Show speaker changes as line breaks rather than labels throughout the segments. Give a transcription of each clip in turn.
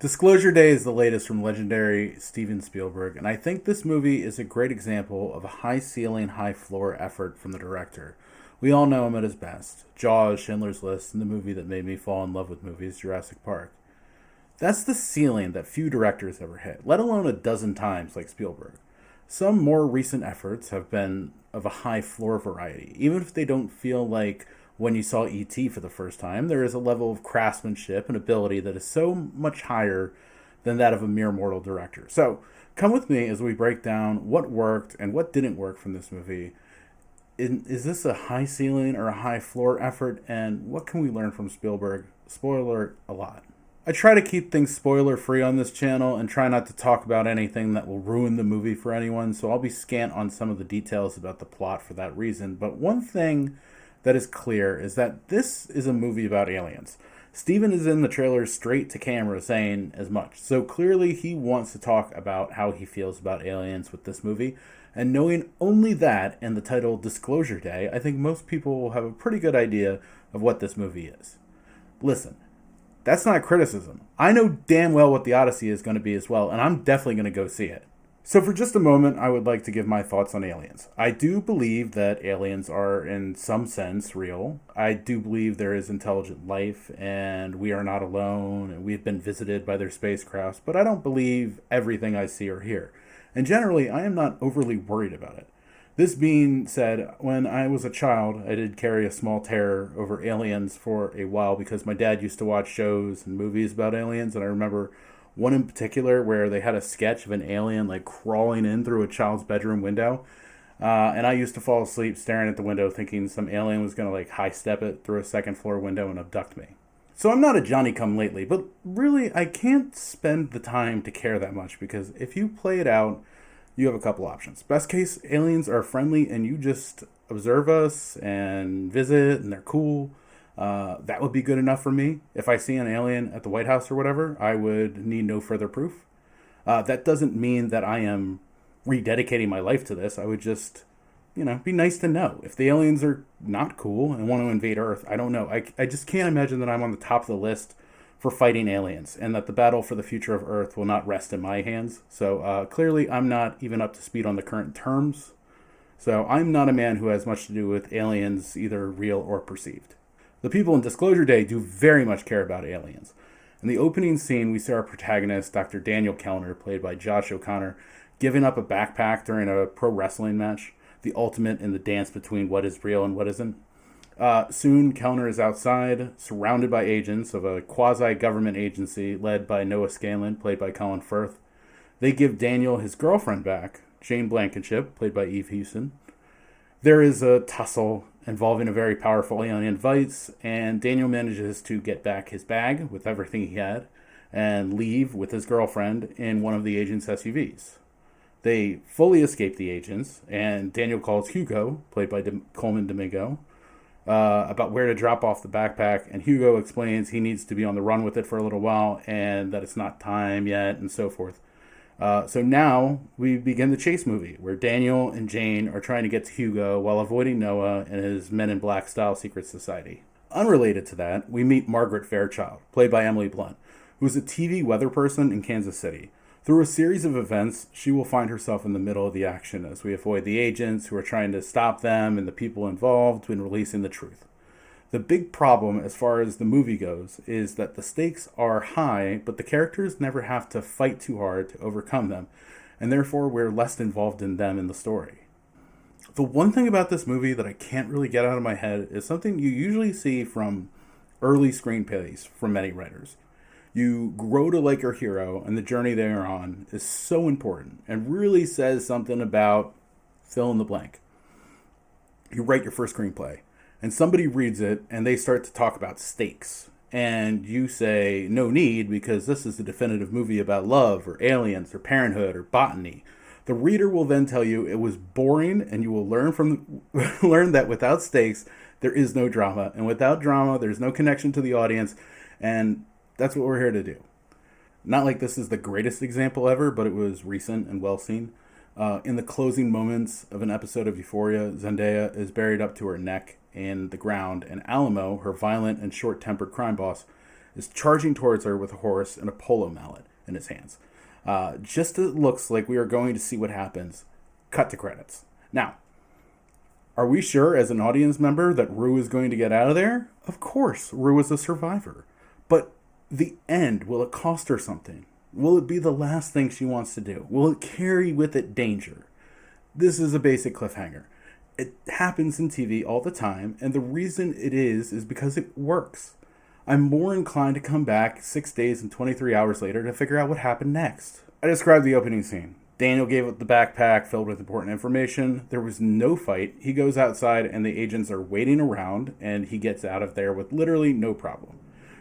Disclosure Day is the latest from legendary Steven Spielberg, and I think this movie is a great example of a high ceiling, high floor effort from the director. We all know him at his best. Jaws, Schindler's List, and the movie that made me fall in love with movies, Jurassic Park. That's the ceiling that few directors ever hit, let alone a dozen times like Spielberg. Some more recent efforts have been of a high floor variety, even if they don't feel like when you saw E.T. for the first time, there is a level of craftsmanship and ability that is so much higher than that of a mere mortal director. So, come with me as we break down what worked and what didn't work from this movie. Is this a high ceiling or a high floor effort, and what can we learn from Spielberg? Spoiler alert, a lot. I try to keep things spoiler free on this channel and try not to talk about anything that will ruin the movie for anyone, so I'll be scant on some of the details about the plot for that reason. But one thing that is clear is that this is a movie about aliens. Steven is in the trailer straight to camera saying as much. So clearly he wants to talk about how he feels about aliens with this movie. And knowing only that and the title Disclosure Day, I think most people will have a pretty good idea of what this movie is. Listen, that's not criticism. I know damn well what the Odyssey is going to be as well, and I'm definitely going to go see it. So for just a moment, I would like to give my thoughts on aliens. I do believe that aliens are, in some sense, real. I do believe there is intelligent life, and we are not alone, and we've been visited by their spacecrafts, but I don't believe everything I see or hear. And generally, I am not overly worried about it. This being said, when I was a child, I did carry a small terror over aliens for a while because my dad used to watch shows and movies about aliens, and I remember one in particular where they had a sketch of an alien like crawling in through a child's bedroom window. And I used to fall asleep staring at the window thinking some alien was going to like high step it through a second floor window and abduct me. So I'm not a Johnny come lately, but really I can't spend the time to care that much because if you play it out, you have a couple options. Best case, aliens are friendly and you just observe us and visit and they're cool. That would be good enough for me. If I see an alien at the White House or whatever, I would need no further proof. That doesn't mean that I am rededicating my life to this. I would just, be nice to know. If the aliens are not cool and want to invade Earth, I don't know. I just can't imagine that I'm on the top of the list for fighting aliens and that the battle for the future of Earth will not rest in my hands. So clearly I'm not even up to speed on the current terms. So I'm not a man who has much to do with aliens, either real or perceived. The people in Disclosure Day do very much care about aliens. In the opening scene, we see our protagonist, Dr. Daniel Kellner, played by Josh O'Connor, giving up a backpack during a pro wrestling match, the ultimate in the dance between what is real and what isn't. Soon, Kellner is outside, surrounded by agents of a quasi-government agency led by Noah Scanlon, played by Colin Firth. They give Daniel his girlfriend back, Jane Blankenship, played by Eve Hewson. There is a tussle involving a very powerful alien vice, and Daniel manages to get back his bag with everything he had and leave with his girlfriend in one of the agent's SUVs. They fully escape the agents, and Daniel calls Hugo, played by Coleman Domingo, about where to drop off the backpack, and Hugo explains he needs to be on the run with it for a little while and that it's not time yet and so forth. So now we begin the chase movie where Daniel and Jane are trying to get to Hugo while avoiding Noah and his Men in Black style secret society. Unrelated to that, we meet Margaret Fairchild, played by Emily Blunt, who is a TV weather person in Kansas City. Through a series of events, she will find herself in the middle of the action as we avoid the agents who are trying to stop them and the people involved in releasing the truth. The big problem as far as the movie goes is that the stakes are high, but the characters never have to fight too hard to overcome them, and therefore we're less involved in them in the story. The one thing about this movie that I can't really get out of my head is something you usually see from early screenplays from many writers. You grow to like your hero, and the journey they are on is so important and really says something about fill in the blank. You write your first screenplay, and somebody reads it, and they start to talk about stakes. And you say, no need, because this is the definitive movie about love, or aliens, or parenthood, or botany. The reader will then tell you it was boring, and you will learn that without stakes, there is no drama. And without drama, there's no connection to the audience, and that's what we're here to do. Not like this is the greatest example ever, but it was recent and well seen. In the closing moments of an episode of Euphoria, Zendaya is buried up to her neck in the ground, and Alamo, her violent and short-tempered crime boss, is charging towards her with a horse and a polo mallet in his hands. Just as it looks like we are going to see what happens. Cut to credits. Now, are we sure as an audience member that Rue is going to get out of there? Of course, Rue is a survivor. But the end, will it cost her something? Will it be the last thing she wants to do? Will it carry with it danger? This is a basic cliffhanger. It happens in TV all the time, and the reason it is because it works. I'm more inclined to come back 6 days and 23 hours later to figure out what happened next. I described the opening scene. Daniel gave up the backpack filled with important information. There was no fight. He goes outside and the agents are waiting around, and he gets out of there with literally no problem.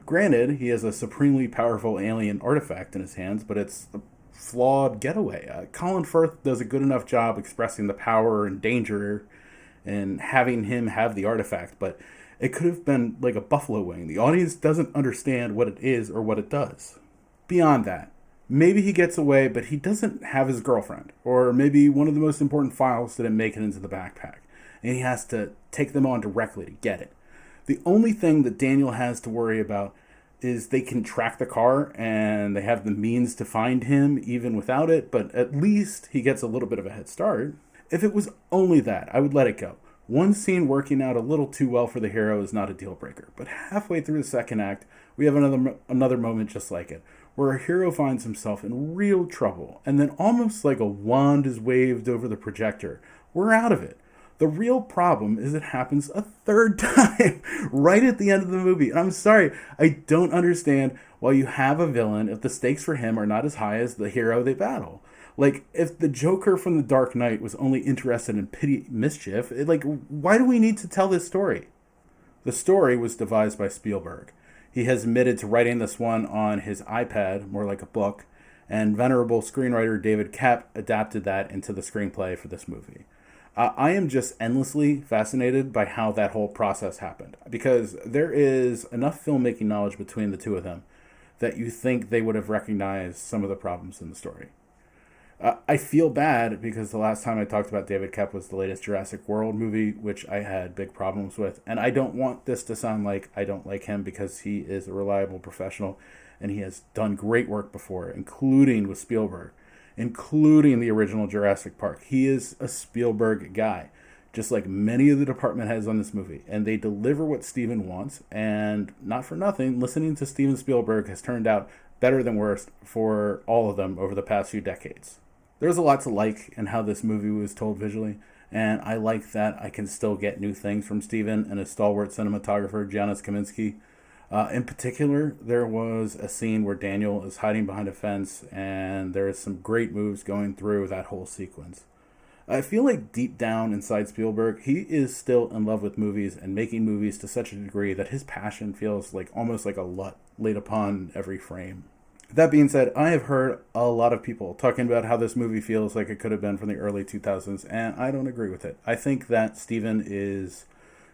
Granted, he has a supremely powerful alien artifact in his hands, but it's a flawed getaway. Colin Firth does a good enough job expressing the power and danger and having him have the artifact, but it could have been like a buffalo wing. The audience doesn't understand what it is or what it does. Beyond that, maybe he gets away, but he doesn't have his girlfriend, or maybe one of the most important files didn't make it into the backpack, and he has to take them on directly to get it. The only thing that Daniel has to worry about is they can track the car, and they have the means to find him even without it, but at least he gets a little bit of a head start. If it was only that, I would let it go. One scene working out a little too well for the hero is not a deal breaker, but halfway through the second act, we have another moment just like it, where our hero finds himself in real trouble, and then almost like a wand is waved over the projector, we're out of it. The real problem is it happens a third time, right at the end of the movie. And I'm sorry, I don't understand why you have a villain if the stakes for him are not as high as the hero they battle. Like, if the Joker from The Dark Knight was only interested in petty mischief, why do we need to tell this story? The story was devised by Spielberg. He has admitted to writing this one on his iPad, more like a book, and venerable screenwriter David Koepp adapted that into the screenplay for this movie. I am just endlessly fascinated by how that whole process happened, because there is enough filmmaking knowledge between the two of them that you think they would have recognized some of the problems in the story. I feel bad because the last time I talked about David Koepp was the latest Jurassic World movie, which I had big problems with. And I don't want this to sound like I don't like him, because he is a reliable professional and he has done great work before, including with Spielberg, including the original Jurassic Park. He is a Spielberg guy, just like many of the department heads on this movie. And they deliver what Steven wants. And not for nothing, listening to Steven Spielberg has turned out better than worse for all of them over the past few decades. There's a lot to like in how this movie was told visually, and I like that I can still get new things from Steven and his stalwart cinematographer, Janusz Kaminski. In particular, there was a scene where Daniel is hiding behind a fence, and there is some great moves going through that whole sequence. I feel like deep down inside Spielberg, he is still in love with movies and making movies to such a degree that his passion feels like almost like a lot laid upon every frame. That being said, I have heard a lot of people talking about how this movie feels like it could have been from the early 2000s, and I don't agree with it. I think that Steven is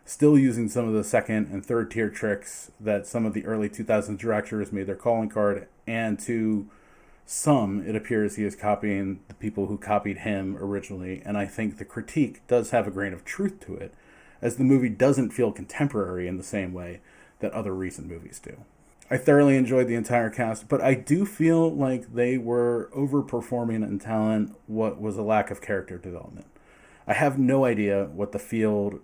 still using some of the second and third tier tricks that some of the early 2000s directors made their calling card, and to some, it appears he is copying the people who copied him originally, and I think the critique does have a grain of truth to it, as the movie doesn't feel contemporary in the same way that other recent movies do. I thoroughly enjoyed the entire cast, but I do feel like they were overperforming in talent what was a lack of character development. I have no idea what the field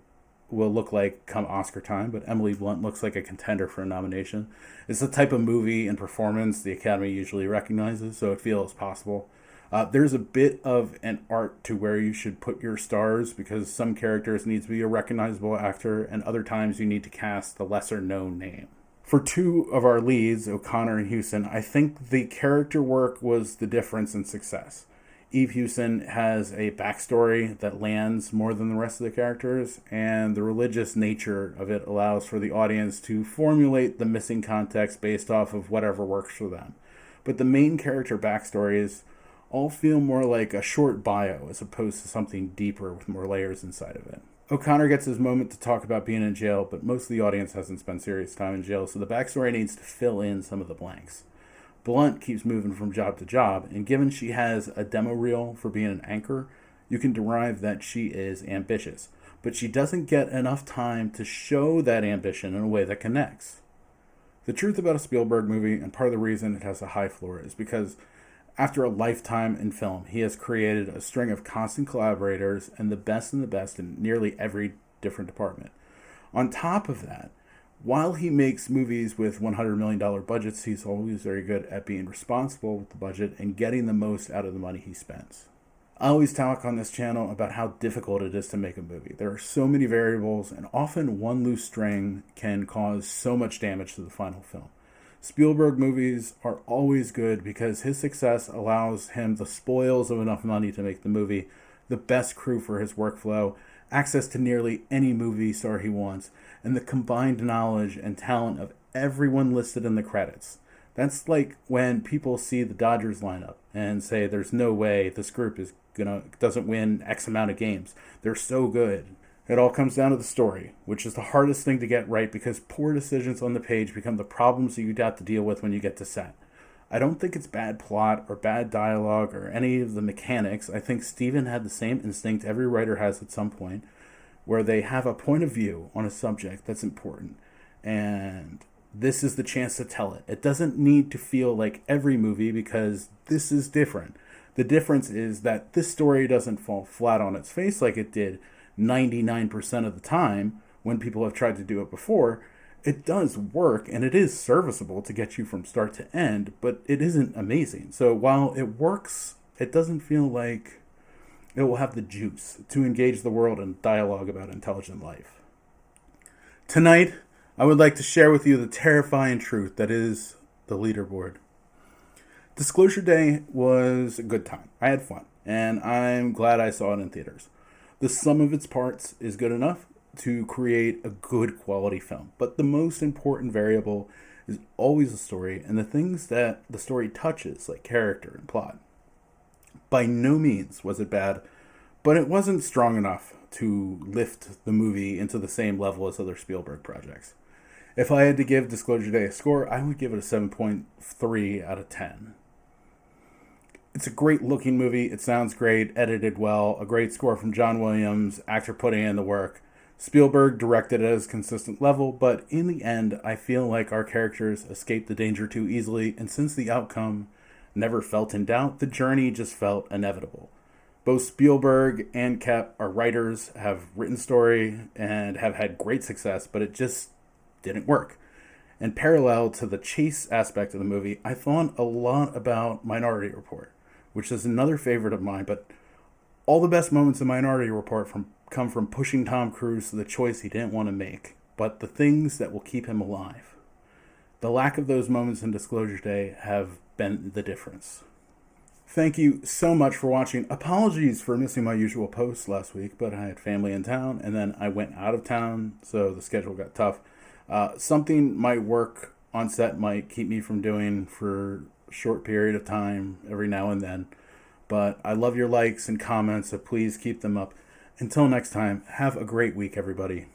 will look like come Oscar time, but Emily Blunt looks like a contender for a nomination. It's the type of movie and performance the Academy usually recognizes, so it feels possible. There's a bit of an art to where you should put your stars, because some characters need to be a recognizable actor, and other times you need to cast the lesser known name. For two of our leads, O'Connor and Hewson, I think the character work was the difference in success. Eve Hewson has a backstory that lands more than the rest of the characters, and the religious nature of it allows for the audience to formulate the missing context based off of whatever works for them. But the main character backstories all feel more like a short bio as opposed to something deeper with more layers inside of it. O'Connor gets his moment to talk about being in jail, but most of the audience hasn't spent serious time in jail, so the backstory needs to fill in some of the blanks. Blunt keeps moving from job to job, and given she has a demo reel for being an anchor, you can derive that she is ambitious, but she doesn't get enough time to show that ambition in a way that connects. The truth about a Spielberg movie, and part of the reason it has a high floor, is because after a lifetime in film, he has created a string of constant collaborators and the best in nearly every different department. On top of that, while he makes movies with $100 million budgets, he's always very good at being responsible with the budget and getting the most out of the money he spends. I always talk on this channel about how difficult it is to make a movie. There are so many variables, and often one loose string can cause so much damage to the final film. Spielberg movies are always good because his success allows him the spoils of enough money to make the movie, the best crew for his workflow, access to nearly any movie star he wants, and the combined knowledge and talent of everyone listed in the credits. That's like when people see the Dodgers lineup and say there's no way this group doesn't win X amount of games. They're so good. It all comes down to the story, which is the hardest thing to get right because poor decisions on the page become the problems that you'd have to deal with when you get to set. I don't think it's bad plot or bad dialogue or any of the mechanics. I think Steven had the same instinct every writer has at some point, where they have a point of view on a subject that's important, and this is the chance to tell it. It doesn't need to feel like every movie because this is different. The difference is that this story doesn't fall flat on its face like it did 99% of the time when people have tried to do it before. It does work, and it is serviceable to get you from start to end, but it isn't amazing. So while it works, it doesn't feel like it will have the juice to engage the world in dialogue about intelligent life. Tonight, I would like to share with you the terrifying truth that is the Leaderboard. Disclosure Day was a good time. I had fun, and I'm glad I saw it in theaters. The sum of its parts is good enough to create a good quality film, but the most important variable is always the story and the things that the story touches, like character and plot. By no means was it bad, but it wasn't strong enough to lift the movie into the same level as other Spielberg projects. If I had to give Disclosure Day a score, I would give it a 7.3 out of 10. It's a great looking movie. It sounds great, edited well, a great score from John Williams, actor putting in the work. Spielberg directed at his consistent level, but in the end, I feel like our characters escaped the danger too easily, and since the outcome never felt in doubt, the journey just felt inevitable. Both Spielberg and Koepp, our writers, have written story and have had great success, but it just didn't work. And parallel to the chase aspect of the movie, I thought a lot about Minority Report, which is another favorite of mine, but all the best moments in Minority Report come from pushing Tom Cruise to the choice he didn't want to make, but the things that will keep him alive. The lack of those moments in Disclosure Day have been the difference. Thank you so much for watching. Apologies for missing my usual posts last week, but I had family in town, and then I went out of town, so the schedule got tough. Something my work on set might keep me from doing for a short period of time every now and then. But I love your likes and comments, so please keep them up. Until next time, have a great week, everybody.